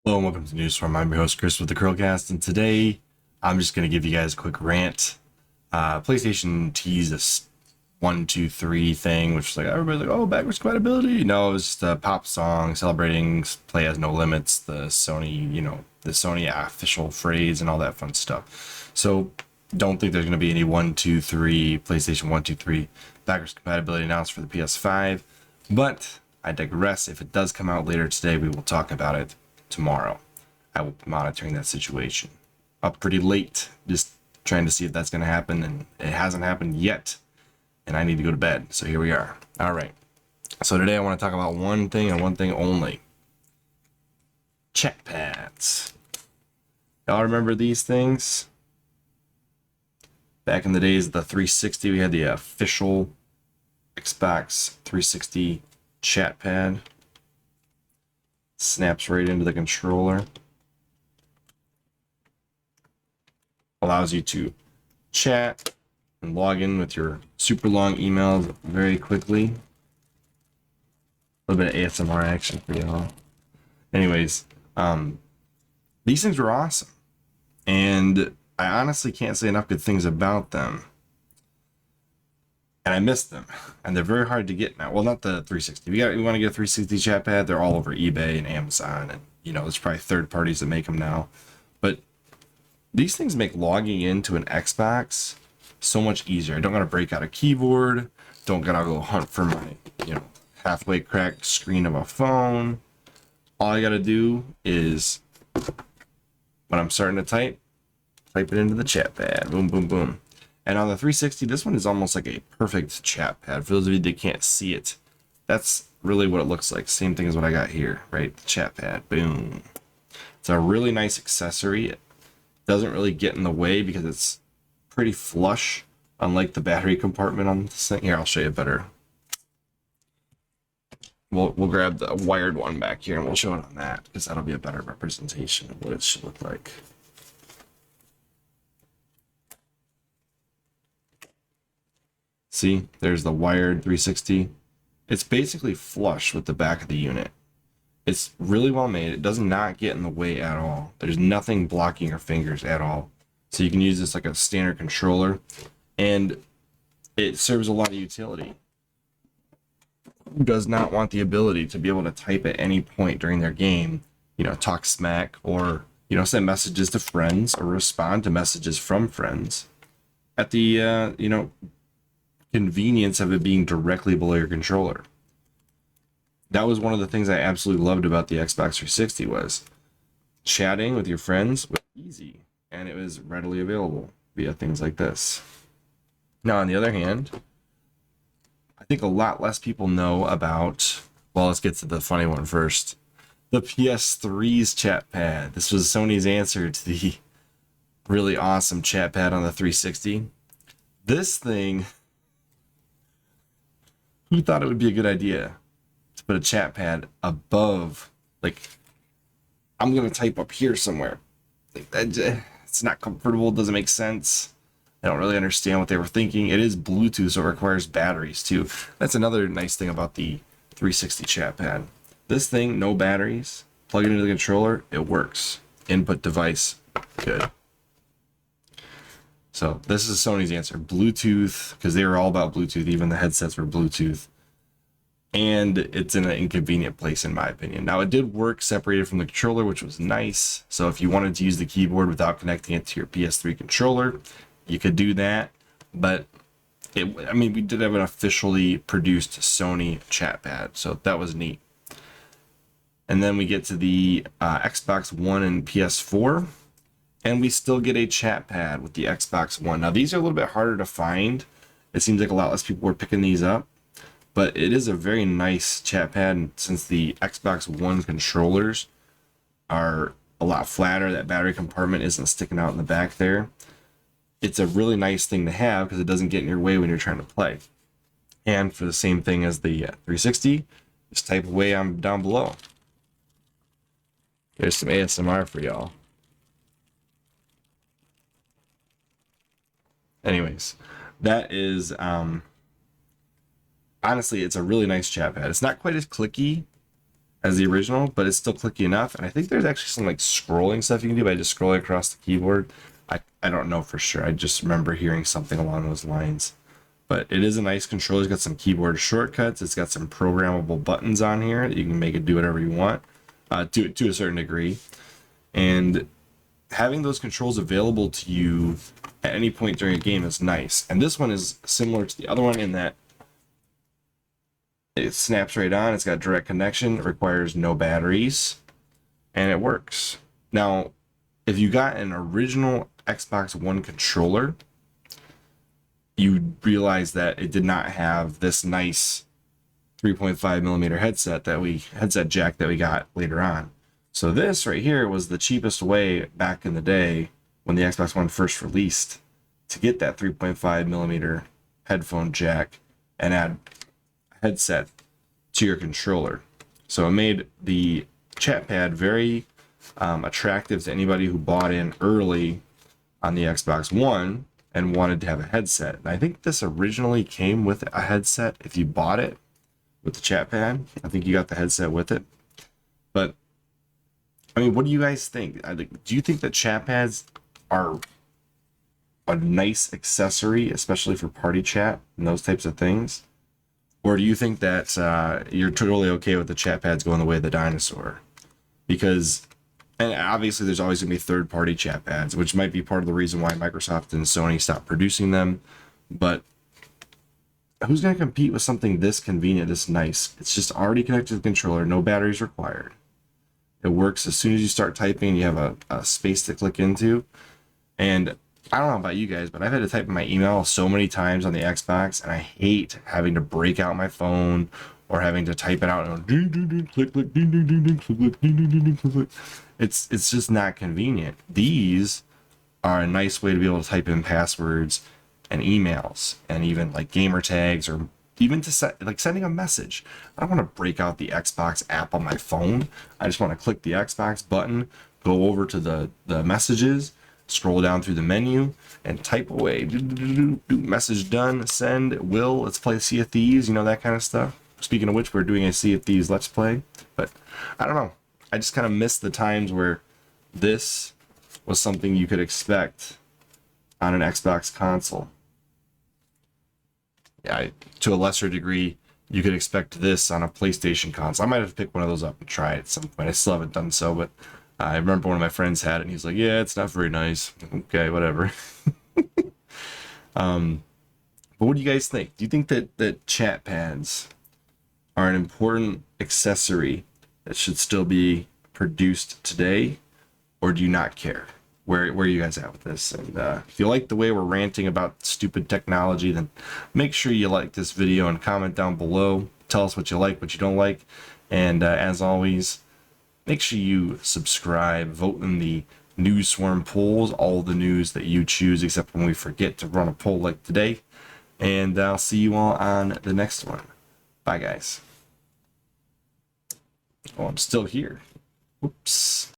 Hello and welcome to News From. I'm your host Chris with the CHRILLCAST, and today I'm just going to give you guys a quick rant. PlayStation teased this 1, 2, 3 thing, which is like everybody's like, oh, backwards compatibility. No, it was just a pop song celebrating Play Has No Limits, the Sony, the Sony official phrase and all that fun stuff. So don't think there's going to be any 1, 2, 3 PlayStation 1, 2, 3 backwards compatibility announced for the PS5, but I digress. If it does come out later today, we will talk about it tomorrow. I will be monitoring that situation. Up pretty late, just trying to see if that's going to happen, and it hasn't happened yet, and I need to go to bed. So here we are. All right. So today I want to talk about one thing and one thing only. CHATPADS. Y'all remember these things? Back in the days of the 360, we had the official Xbox 360 CHATPAD. Snaps right into the controller. Allows you to chat and log in with your super long emails very quickly. A little bit of ASMR action for y'all. Anyways, these things were awesome. And I honestly can't say enough good things about them. And I missed them. And they're very hard to get now. Well, not the 360. We want to get a 360 ChatPad. They're all over eBay and Amazon. And, there's probably third parties that make them now. But these things make logging into an Xbox so much easier. I don't got to break out a keyboard. Don't got to go hunt for my, halfway cracked screen of a phone. All I got to do is, when I'm starting to type it into the ChatPad. Boom, boom, boom. And on the 360, this one is almost like a perfect ChatPad. For those of you that can't see it, that's really what it looks like. Same thing as what I got here, right? The ChatPad. Boom. It's a really nice accessory. It doesn't really get in the way because it's pretty flush, unlike the battery compartment on this thing. Here, I'll show you better. We'll grab the wired one back here and we'll show it on that because that'll be a better representation of what it should look like. See, there's the wired 360. It's basically flush with the back of the unit. It's really well made. It does not get in the way at all. There's nothing blocking your fingers at all. So you can use this like a standard controller, and it serves a lot of utility. Who does not want the ability to be able to type at any point during their game, talk smack, or, send messages to friends or respond to messages from friends at the, convenience of it being directly below your controller. That was one of the things I absolutely loved about the Xbox 360 was chatting with your friends was easy, and it was readily available via things like this. Now, on the other hand, I think a lot less people know about, well, let's get to the funny one first. The PS3's Chatpad. This was Sony's answer to the really awesome Chatpad on the 360. This thing, who thought it would be a good idea to put a ChatPad above, like, I'm going to type up here somewhere. It's not comfortable, doesn't make sense. I don't really understand what they were thinking. It is Bluetooth, so it requires batteries too. That's another nice thing about the 360 ChatPad. This thing, no batteries, plug it into the controller, it works. Input device, good. So this is Sony's answer. Bluetooth, because they were all about Bluetooth. Even the headsets were Bluetooth. And it's in an inconvenient place, in my opinion. Now, it did work separated from the controller, which was nice. So if you wanted to use the keyboard without connecting it to your PS3 controller, you could do that. But, we did have an officially produced Sony ChatPad. So that was neat. And then we get to the Xbox One and PS4. And we still get a ChatPad with the Xbox One. Now, these are a little bit harder to find. It seems like a lot less people were picking these up. But it is a very nice ChatPad. Since the Xbox One controllers are a lot flatter, that battery compartment isn't sticking out in the back there. It's a really nice thing to have because it doesn't get in your way when you're trying to play. And for the same thing as the 360, just type away down below. There's some ASMR for y'all. Anyways, that is honestly, it's a really nice ChatPad. It's not quite as clicky as the original, but it's still clicky enough. And I think there's actually some like scrolling stuff you can do by just scrolling across the keyboard. I don't know for sure. I just remember hearing something along those lines. But it is a nice controller. It's got some keyboard shortcuts. It's got some programmable buttons on here that you can make it do whatever you want, to a certain degree. And having those controls available to you at any point during a game is nice. And this one is similar to the other one in that it snaps right on. It's got direct connection. It requires no batteries, and it works. Now, if you got an original Xbox One controller, you realize that it did not have this nice 3.5 millimeter headset jack that we got later on. So this right here was the cheapest way back in the day when the Xbox One first released to get that 3.5 millimeter headphone jack and add a headset to your controller. So it made the CHATPAD very attractive to anybody who bought in early on the Xbox One and wanted to have a headset. And I think this originally came with a headset if you bought it with the CHATPAD. I think you got the headset with it. But I mean, what do you guys think? Do you think that CHATPADs are a nice accessory, especially for party chat and those types of things? Or do you think that you're totally okay with the CHATPADs going the way of the dinosaur? Because, and obviously there's always going to be third-party CHATPADs, which might be part of the reason why Microsoft and Sony stopped producing them. But who's going to compete with something this convenient, this nice? It's just already connected to the controller, no batteries required. It works as soon as you start typing. You have a space to click into. And I don't know about you guys, but I've had to type in my email so many times on the Xbox, and I hate having to break out my phone or having to type it out and go, ding, ding, ding, click, click, ding, ding, ding, ding, click, click, ding, ding, ding, ding, click, click. It's just not convenient. These are a nice way to be able to type in passwords and emails and even like gamer tags, or even to set like sending a message. I don't want to break out the Xbox app on my phone. I just want to click the Xbox button, go over to the messages, scroll down through the menu, and type away. Message done, send, let's play Sea of Thieves, you know, that kind of stuff. Speaking of which, we're doing a Sea of Thieves Let's Play. But I don't know. I just kind of miss the times where this was something you could expect on an Xbox console. Yeah, to a lesser degree, you could expect this on a PlayStation console. I might have to pick one of those up and try it at some point. I still haven't done so, but I remember one of my friends had it, and he's like, yeah, it's not very nice. Okay, whatever. But what do you guys think? Do you think that CHATPADs are an important accessory that should still be produced today, or do you not care? Where are you guys at with this? And if you like the way we're ranting about stupid technology, then make sure you like this video and comment down below. Tell us what you like, what you don't like. And as always, make sure you subscribe, vote in the news swarm polls, all the news that you choose, except when we forget to run a poll like today. And I'll see you all on the next one. Bye, guys. Oh, I'm still here. Whoops.